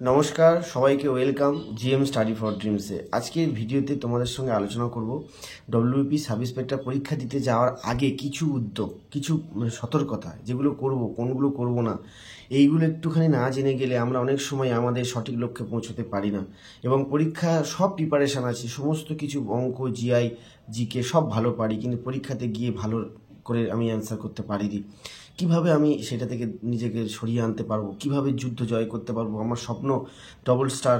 নমস্কার সবাইকে welcome GM study for ড্রিমসে। আজকের ভিডিওতে তোমাদের সঙ্গে আলোচনা করব ডব্লিউপি সাব ইন্সপেক্টর পরীক্ষা দিতে যাওয়ার আগে কিছু উদ্যোগ, কিছু সতর্কতা, যেগুলো করব কোনগুলো করব না, এইগুলো একটুখানি না জেনে গেলে আমরা অনেক সময় আমাদের সঠিক লক্ষ্যে পৌঁছতে পারি না। এবং পরীক্ষা সব প্রিপারেশান আছে, সমস্ত কিছু অঙ্ক, জিআই, জিকে সব ভালো পারি, কিন্তু পরীক্ষাতে গিয়ে ভালো করে আমি অ্যান্সার করতে পারিনি। কিভাবে আমি সেটা থেকে নিজেকে সরিয়ে আনতে পারবো, কিভাবে যুদ্ধ জয় করতে পারবো, আমার স্বপ্ন ডবল স্টার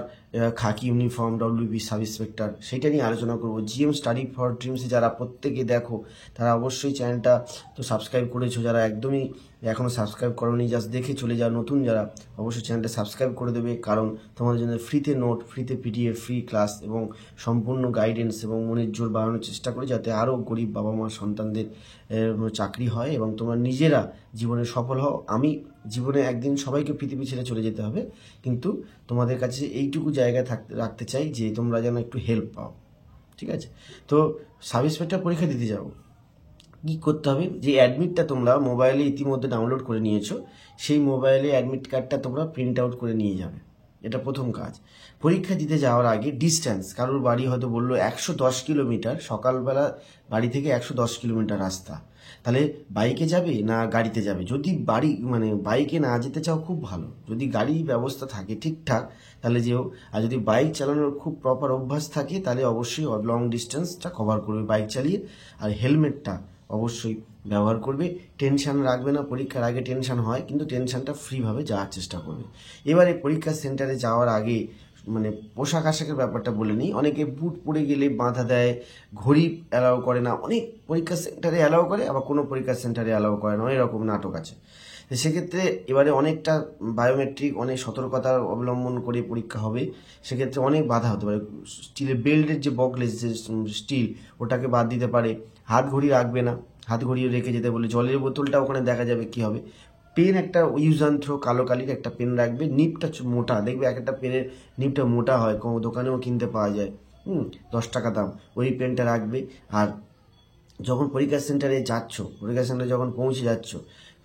খাকি ইউনিফর্ম ডব্লিউবি সাব ইন্সপেক্টর, সেটা নিয়ে আলোচনা করবো। জিএম স্টাডি ফর ড্রিমসে যারা প্রত্যেকে দেখো তারা অবশ্যই চ্যানেলটা তো সাবস্ক্রাইব করেছো, যারা একদমই এখনও সাবস্ক্রাইব করোনি জাস্ট দেখে চলে যাও, নতুন যারা অবশ্যই চ্যানেলটা সাবস্ক্রাইব করে দেবে, কারণ তোমাদের জন্য ফ্রিতে নোট, ফ্রিতে পিডিএফ, ফ্রি ক্লাস এবং সম্পূর্ণ গাইডেন্স এবং মনের জোর বাড়ানোর চেষ্টা করি, যাতে আরও গরিব বাবা মা সন্তানদের চাকরি হয় এবং তোমরা নিজেরা জীবনে সফল হও। আমি জীবনে একদিন সবাইকে পৃথিবী ছেড়ে চলে যেতে হবে, কিন্তু তোমাদের কাছে এইটুকু জায়গায় রাখতে চাই যে তোমরা যেন একটু হেল্প পাও, ঠিক আছে? তো সাব ইন্সপেক্টর পরীক্ষা দিতে যাও, কী করতে হবে? যে অ্যাডমিটটা তোমরা মোবাইলে ইতিমধ্যে ডাউনলোড করে নিয়েছো, সেই মোবাইলে অ্যাডমিট কার্ডটা তোমরা প্রিন্ট আউট করে নিয়ে যাবে। এটা প্রথম কাজ। পরীক্ষা দিতে যাওয়ার আগে ডিস্ট্যান্স, কারোর বাড়ি হয়তো বললো 110 কিলোমিটার, সকালবেলা বাড়ি থেকে 110 কিলোমিটার রাস্তা, তাহলে বাইকে যাবে না গাড়িতে যাবে? যদি বাইকে না যেতে চাও খুব ভালো, যদি গাড়ি ব্যবস্থা থাকে ঠিকঠাক তাহলে যেও, আর যদি বাইক চালানোর খুব প্রপার অভ্যাস থাকে তাহলে অবশ্যই লং ডিস্টেন্সটা কভার করবে বাইক চালিয়ে। আর হেলমেটটা অবশ্যই ব্যবহার করবে। টেনশান রাখবে না, পরীক্ষার আগে টেনশান হয়, কিন্তু টেনশানটা ফ্রিভাবে যাওয়ার চেষ্টা করবে। এবারে পরীক্ষা সেন্টারে যাওয়ার আগে পোশাক আশাকের ব্যাপারটা বলে নিই। অনেকে বুট পরে গেলে বাধা দেয়, ঘড়ি অ্যালাউ করে না, অনেক পরীক্ষা সেন্টারে অ্যালাউ করে, আবার কোনো পরীক্ষা সেন্টারে অ্যালাউ করে না, অনেক রকম নাটক আছে। তো সেক্ষেত্রে এবারে অনেকটা বায়োমেট্রিক, অনেক সতর্কতা অবলম্বন করে পরীক্ষা হবে, সেক্ষেত্রে অনেক বাধা হতে পারে। স্টিলের বেল্টের যে বকলেস, যে স্টিল, ওটাকে বাদ দিতে পারে। হাত ঘড়ি রাখবে না, হাত ঘড়িও রেখে যেতে বলে। জলের বোতলটা ওখানে দেখা যাবে কি হবে। পেন একটা ইউজ অ্যান্ড থ্রো কালো কালির একটা পেন রাখবে, নিবটা মোটা, দেখবে এক একটা পেনের নিবটা মোটা হয়, কোনো দোকানেও কিনতে পাওয়া যায়, 10 টাকা দাম, ওই পেনটা রাখবে। আর যখন পরীক্ষা সেন্টারে যাচ্ছ, পরীক্ষা সেন্টারে যখন পৌঁছে যাচ্ছ,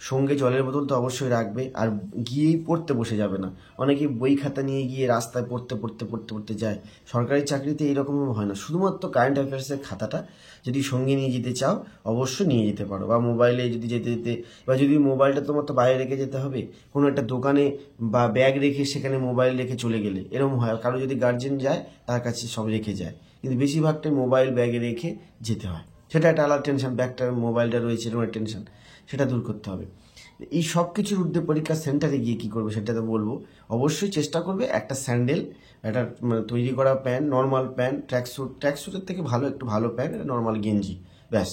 সঙ্গে জলের বোতল তো অবশ্যই রাখবে, আর গিয়েই পড়তে বসে যাবে না। অনেকে বই খাতা নিয়ে গিয়ে রাস্তায় পড়তে পড়তে পড়তে পড়তে যায়। সরকারি চাকরিতে এইরকম হয় না, শুধুমাত্র কারেন্ট অ্যাফেয়ার্সের খাতাটা যদি সঙ্গে নিয়ে যেতে চাও অবশ্যই নিয়ে যেতে পারো, বা মোবাইলে যদি যেতে যেতে, বা যদি মোবাইলটা তোমার তো বাইরে রেখে যেতে হবে, কোনো একটা দোকানে বা ব্যাগ রেখে সেখানে মোবাইল রেখে চলে গেলে এরকম হয়। কারো যদি গার্জেন যায় তার কাছে সব রেখে যায়, কিন্তু বেশিরভাগটাই মোবাইল ব্যাগে রেখে যেতে হয়। সেটা একটা আলাদা টেনশন, ব্যাগটার মোবাইলটা রয়েছে এরকম একটা টেনশন, সেটা দূর করতে হবে। এই সব কিছুর ঊর্ধ্বে পরীক্ষা সেন্টারে গিয়ে কী করবে সেটা তো বলবো। অবশ্যই চেষ্টা করবে একটা স্যান্ডেল, একটা তৈরি করা প্যান্ট, নর্মাল প্যান্ট, ট্র্যাকস্যুটের থেকে ভালো একটু ভালো প্যান্ট, নর্মাল গেঞ্জি, ব্যাস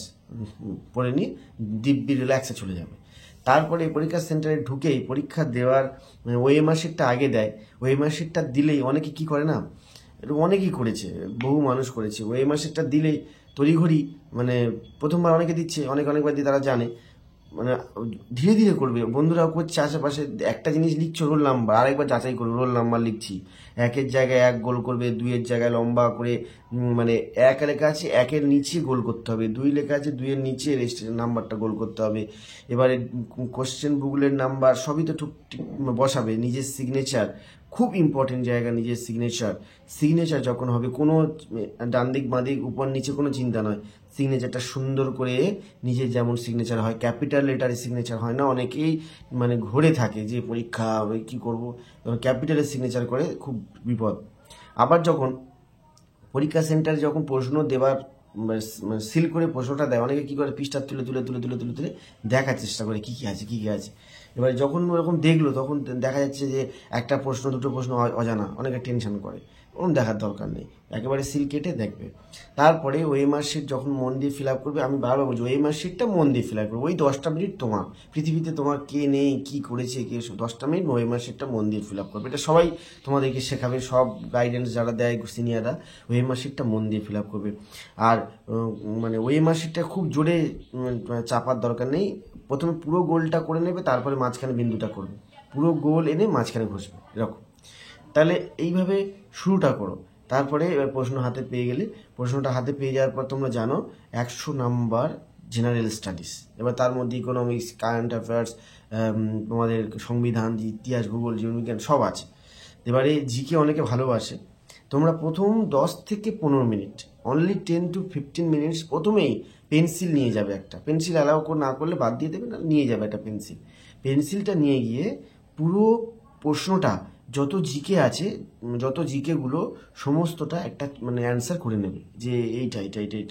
পরে নিয়ে দিব্যি রিল্যাক্সে চলে যাবে। তারপরে পরীক্ষা সেন্টারে ঢুকেই পরীক্ষা দেওয়ার ওএমআর শিটটা আগে দেয়। ওএমআর শিটটা দিলেই অনেকে কী করে না, অনেকেই করেছে, বহু মানুষ করেছে, ওএমআর শিটটা দিলেই তড়িঘড়ি, প্রথমবার অনেকে দিচ্ছে, অনেকবার দিয়ে তারা জানে, ধীরে ধীরে করবে। বন্ধুরাও করছে আশেপাশে, একটা জিনিস লিখছো রোল নাম্বার, আরেকবার যাচাই করবে রোল নাম্বার লিখছি, একের জায়গায় 1 গোল করবে, 2-এর জায়গায় লম্বা করে 1 লেখা আছে 1-এর নিচে গোল করতে হবে, 2 লেখা আছে 2-এর নিচে রেজিস্ট্রেশন নাম্বারটা গোল করতে হবে। এবারে কোশ্চেন বুকলের নাম্বার সবই তো ঠিক বসাবে। নিজের সিগনেচার খুব ইম্পর্টেন্ট জায়গা, নিজের সিগনেচার যখন হবে, কোনো ডান দিক বাঁ দিক উপর নিচে কোনো চিন্তা নয়, সিগনেচারটা সুন্দর করে নিজের যেমন সিগনেচার হয়, ক্যাপিটাল লেটারে সিগনেচার হয় না, অনেকেই ঘুরে থাকে যে পরীক্ষা কী করব, ক্যাপিটালের সিগনেচার করে, খুব বিপদ। আবার যখন পরীক্ষা সেন্টারে যখন প্রশ্ন দেওয়ার সিল করে প্রশ্নটা দেয়, অনেকে কী করে পৃষ্ঠা তুলে তুলে তুলে তুলে তুলে তুলে দেখার চেষ্টা করে কী কী আছে কী কী আছে। এবার যখন ওরকম দেখলো তখন দেখা যাচ্ছে যে একটা প্রশ্ন দুটো প্রশ্ন অজানা, অনেকে টেনশন করে, ওরকম দেখার দরকার নেই, একেবারে সিল কেটে দেখবে। তারপরে ওএমআর শিট যখন মন দিয়ে ফিল আপ করবে, আমি বারবার বলছি ওএমআর শিটটা মন দিয়ে ফিল আপ করবে, ওই 10টা মিনিট তোমার, পৃথিবীতে তোমার কে নেই কী করেছে কে, 10টা মিনিট ওএমআর শিটটা মন দিয়ে ফিল আপ করবে। এটা সবাই তোমাদেরকে শেখাবে, সব গাইডেন্স যারা দেয় সিনিয়ররা, ওএমআর শিটটা মন দিয়ে ফিল আপ করবে। আর ওএমআর শিটটা খুব জোরে চাপার দরকার নেই, প্রথমে পুরো গোলটা করে নেবে, তারপরে মাঝখানে বিন্দুটা করবে, পুরো গোল এনে মাঝখানে ঘষবে, এরকম। তাহলে এইভাবে শুরুটা করো। তারপরে এবার প্রশ্নটা হাতে পেয়ে যাওয়ার পর তোমরা জানো 100 নাম্বার জেনারেল স্টাডিজ, এবার তার মধ্যে ইকোনমিক্স, কারেন্ট অ্যাফেয়ার্স, তোমাদের সংবিধান, ইতিহাস, ভূগোল, জীবনবিজ্ঞান সব আছে। এবারে জিকে অনেকে ভালোবাসে, তোমরা প্রথম 10 থেকে 15 মিনিট, অনলি 10 to 15 মিনিটস প্রথমেই পেন্সিল নিয়ে যাবে একটা, পেন্সিল অ্যালাউ না করলে বাদ দিয়ে দেবে, না নিয়ে যাবে একটা পেন্সিলটা নিয়ে গিয়ে পুরো প্রশ্নটা যত জিকে আছে, যত জিকেগুলো সমস্তটা একটা মানে অ্যান্সার করে নেবে, যে এইটা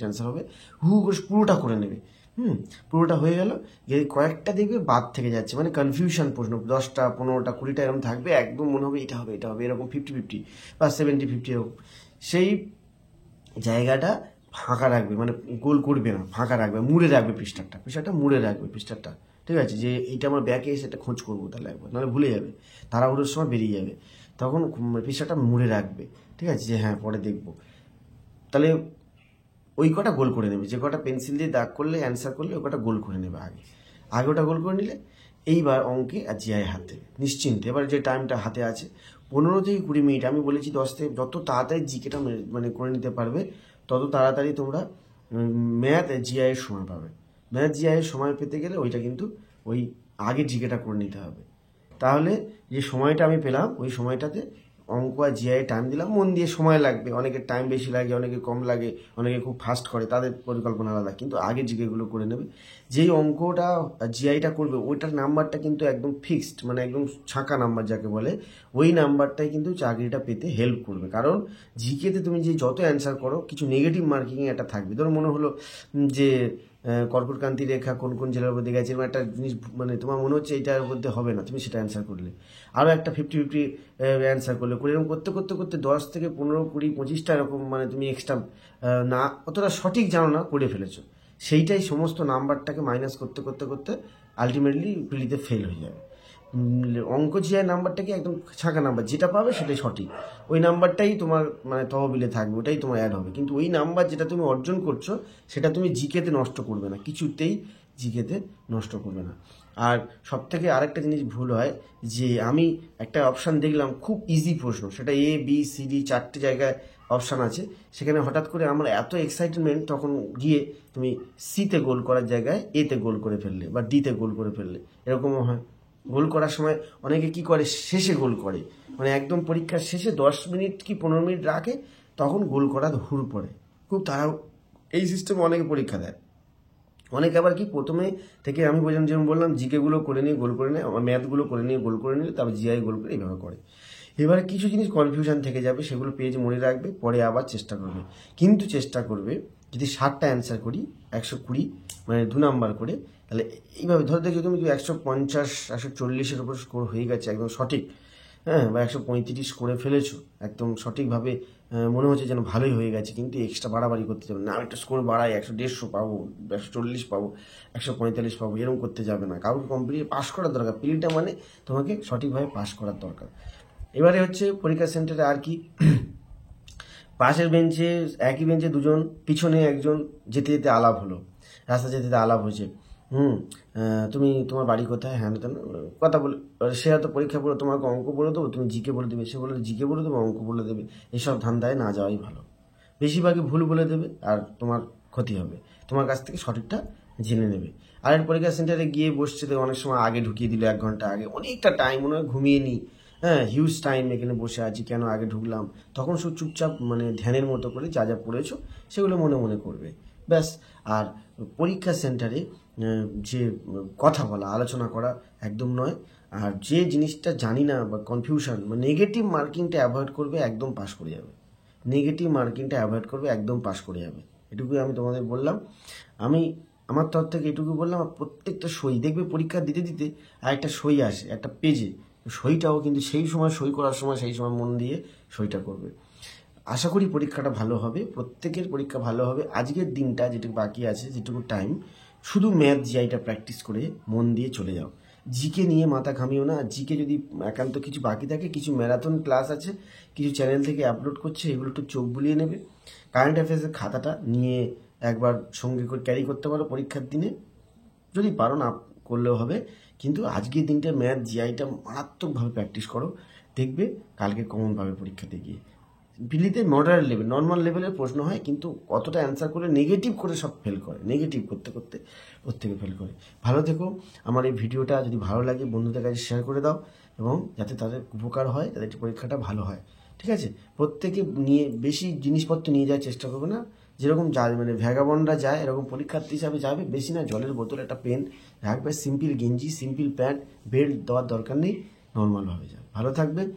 অ্যান্সার হবে, করে পুরোটা করে নেবে। পুরোটা হয়ে গেল, কয়েকটা দেখবে বাদ থেকে যাচ্ছে, মানে কনফিউশন প্রশ্ন 10টা 15টা 20টা এরকম থাকবে, একদম মনে হবে এটা হবে এরকম 50-50 বা 70-50 এরকম। সেই জায়গাটা ফাঁকা রাখবে, মানে গোল করবে না, ফাঁকা রাখবে, মুড়ে রাখবে পৃষ্ঠাটা মুড়ে রাখবে পৃষ্ঠাটা, ঠিক আছে, যে এইটা আমার ব্যাকে এসে এটা খোঁজ করবো তাহলে একবার, নাহলে ভুলে যাবে, তাড়াহুড়োর সময় বেরিয়ে যাবে, তখন পৃষ্ঠাটা মুড়ে রাখবে, ঠিক আছে, যে হ্যাঁ পরে দেখবো। তাহলে ওই কটা গোল করে নেবে, যে কটা পেন্সিল দিয়ে দাগ করলে অ্যান্সার করলে ওই কটা গোল করে নেবে আগে ওটা গোল করে নিলে এইবার অঙ্কে আর জিআই হাতে নিশ্চিন্তে। এবার যে টাইমটা হাতে আছে 15 থেকে 20 মিনিট, আমি বলেছি 10 থেকে, যত তাড়াতাড়ি জিকেটা মানে করে নিতে পারবে তত তাড়াতাড়ি তোমরা ম্যাথ জিআইয়ের সময় পাবে। ম্যাথ জিআইয়ের সময় পেতে গেলে ওইটা কিন্তু ওই আগে জিকেটা করে নিতে হবে। তাহলে যে সময়টা আমি পেলাম ওই সময়টাতে অঙ্ক আর জিআই টাইম দিলাম, মন দিয়ে সময় লাগবে, অনেকের টাইম বেশি লাগে, অনেকে কম লাগে, অনেকে খুব ফাস্ট করে, তাদের পরিকল্পনা আলাদা, কিন্তু আগে জিকেগুলো করে নেবে। যেই অঙ্কটা জিআইটা করবে ওইটার নাম্বারটা কিন্তু একদম ফিক্সড, মানে একদম ছাঁকা নাম্বার যাকে বলে, ওই নাম্বারটাই কিন্তু চাকরিটা পেতে হেল্প করবে। কারণ জিকেতে তুমি যে যত অ্যান্সার করো কিছু নেগেটিভ মার্কিংয়ে একটা থাকবে। ধরো মনে হলো যে কর্কটক্রান্তি রেখা কোন কোন জেলার মধ্যে গেছে, এরকম একটা জিনিস, মানে তোমার মনে হচ্ছে এইটার মধ্যে হবে না, তুমি সেটা অ্যান্সার করলে, আরও একটা 50-50 অ্যান্সার করলে, এরকম করতে করতে করতে 10 থেকে 15, 20, 25টা এরকম, মানে তুমি এক্সট্রা না অতটা সঠিক জানো না করে ফেলেছো, সেইটাই সমস্ত নাম্বারটাকে মাইনাস করতে করতে করতে আলটিমেটলি প্রিলিতে ফেল হয়ে যাবে। অঙ্ক জিআই নাম্বারটাকে একদম ছাঁকা নাম্বার, যেটা পাবে সেটাই সঠিক, ওই নাম্বারটাই তোমার মানে তহবিলে থাকবে, ওটাই তোমার অ্যাড হবে, কিন্তু ওই নাম্বার যেটা তুমি অর্জন করছো সেটা তুমি জিকেতে নষ্ট করবে না, কিছুতেই জিকেতে নষ্ট করবে না। আর সব থেকে আরেকটা জিনিস ভুল হয়, যে আমি একটা অপশান দেখলাম খুব ইজি প্রশ্ন, সেটা এ বি সি ডি 4টে জায়গায় অপশান আছে, সেখানে হঠাৎ করে আমার এত এক্সাইটমেন্ট, তখন গিয়ে তুমি সিতে গোল করার জায়গায় এতে গোল করে ফেললে বা ডিতে গোল করে ফেললে, এরকমও হয়। গোল করার সময় অনেকে কি করে, শেষে গোল করে, মানে একদম পরীক্ষার শেষে 10 মিনিট কি 15 মিনিট রাখে, তখন গোল করা হুড় পড়ে, খুব তারা এই সিস্টেমে অনেকে পরীক্ষা দেয়। অনেকে আবার কি প্রথমে থেকে আমি যেমন বললাম জিকেগুলো করে নিয়ে গোল করে নেয়, ম্যাথগুলো করে নিয়ে গোল করে নিলে তারপর জিআই গোল করে এইভাবে করে। এবারে কিছু জিনিস কনফিউশন থেকে যাবে, সেগুলো পেজ মনে রাখবে, পরে আবার চেষ্টা করবে, কিন্তু চেষ্টা করবে যদি 60টা অ্যান্সার করি 120, মানে 2 নাম্বার করে, তাহলে এইভাবে ধরে দেখো তুমি 150 140-এর উপর স্কোর হয়ে গেছে একদম সঠিক, হ্যাঁ, বা 135 করে ফেলেছো একদম সঠিকভাবে, মনে হচ্ছে যেন ভালোই হয়ে গেছে, কিন্তু এক্সট্রা বাড়াবাড়ি করতে যাবে না, আমি একটা স্কোর বাড়াই 100-150 পাবো, 140 পাবো, 145 পাবো, এরকম করতে যাবে না। কাউকে কমপ্লিট পাস করার দরকার, প্রিলিটা মানে তোমাকে সঠিকভাবে পাস করার দরকার। এবারে হচ্ছে পরীক্ষা সেন্টারে আর কি, পাশের বেঞ্চে একই বেঞ্চে দুজন, পিছনে একজন, যেতে যেতে আলাপ হলো, রাস্তা যেতে যেতে আলাপ হয়েছে, তুমি তোমার বাড়ি কোথায়, হ্যাঁ কথা বলে, সে হয়তো পরীক্ষা বলে তোমাকে অঙ্ক বলে দেবো, তুমি জিকে বলে দেবে, সে বলে জিকে বলে দেবো, অঙ্ক বলে দেবে, এইসব ধান্দায় না যাওয়াই ভালো, বেশিরভাগই ভুল বলে দেবে আর তোমার ক্ষতি হবে, তোমার কাছ থেকে সঠিকটা জেনে নেবে। আর পরীক্ষা সেন্টারে গিয়ে বসছে, অনেক সময় আগে ঢুকিয়ে দিল, 1 ঘন্টা আগে, অনেকটা টাইম, মনে হয় ঘুমিয়ে নিই, হ্যাঁ হিউজ টাইম এখানে বসে আছি, কেন আগে ঢুকলাম, তখন শুধু চুপচাপ মানে ধ্যানের মতো করে যা যা পড়েছো সেগুলো মনে মনে করবে, ব্যাস। আর পরীক্ষা সেন্টারে যে কথা বলা, আলোচনা করা একদম নয়, আর যে জিনিসটা জানি না বা কনফিউশন বা নেগেটিভ মার্কিংটা অ্যাভয়েড করবে, একদম পাস করে যাবে, নেগেটিভ মার্কিংটা অ্যাভয়েড করবে, একদম পাস করে যাবে, এটুকুই আমি তোমাদের বললাম। আমি আমার তরফ থেকে এটুকু বললাম। আর প্রত্যেকটা সই দেখবে পরীক্ষা দিতে দিতে আর একটা সই আসে একটা পেজে, সইটাও কিন্তু সেই সময় সই করার সময় সেই সময় মন দিয়ে সইটা করবে। আশা করি পরীক্ষাটা ভালো হবে, প্রত্যেকের পরীক্ষা ভালো হবে। আজকের দিনটা যেটুকু বাকি আছে, যেটুকু টাইম, শুধু ম্যাথ জিআইটা প্র্যাকটিস করে মন দিয়ে চলে যাও, জিকে নিয়ে মাথা ঘামিও না। জিকে যদি একান্ত কিছু বাকি থাকে, কিছু ম্যারাথন ক্লাস আছে, কিছু চ্যানেল থেকে আপলোড করছে, এগুলো একটু চোখ বুলিয়ে নেবে। কারেন্ট অ্যাফেয়ার্সের খাতাটা নিয়ে একবার সঙ্গে করে ক্যারি করতে পারো পরীক্ষার দিনে, যদি পারো, না করলেও হবে, কিন্তু আজকের দিনটা ম্যাথ জিআইটা মারাত্মকভাবে প্র্যাকটিস করো, দেখবে কালকে কমন পাবে পরীক্ষাতে গিয়ে। প্রিলিতে মডারেট লেভেল, নর্মাল লেভেলের প্রশ্ন হয়, কিন্তু কতটা অ্যান্সার করে নেগেটিভ করে সব ফেল করে, নেগেটিভ করতে করতে প্রত্যেকে ফেল করে। ভালো থেকো। আমার এই ভিডিওটা যদি ভালো লাগে বন্ধুদের কাছে শেয়ার করে দাও, এবং যাতে তাদের উপকার হয়, তাদের পরীক্ষাটা ভালো হয়। ঠিক আছে, প্রত্যেকে বেশি জিনিসপত্র নিয়ে যাওয়ার চেষ্টা করবে না। যেরকম ভ্যাগাবন্ডরা যায় এরকম পরীক্ষার্থী হিসাবে যাবে, বেশি না, জলের বোতল, একটা পেন রাখবে, সিম্পল গেঞ্জি, সিম্পল প্যান্ট, বেল্ট দেওয়ার দরকার নেই, নর্মালভাবে যাবে। ভালো থাকবে,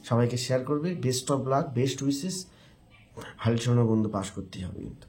সবাইকে শেয়ার করবে। Best of luck, best wishes. হালছানো বন্ধু পাস করতেই হবে কিন্তু।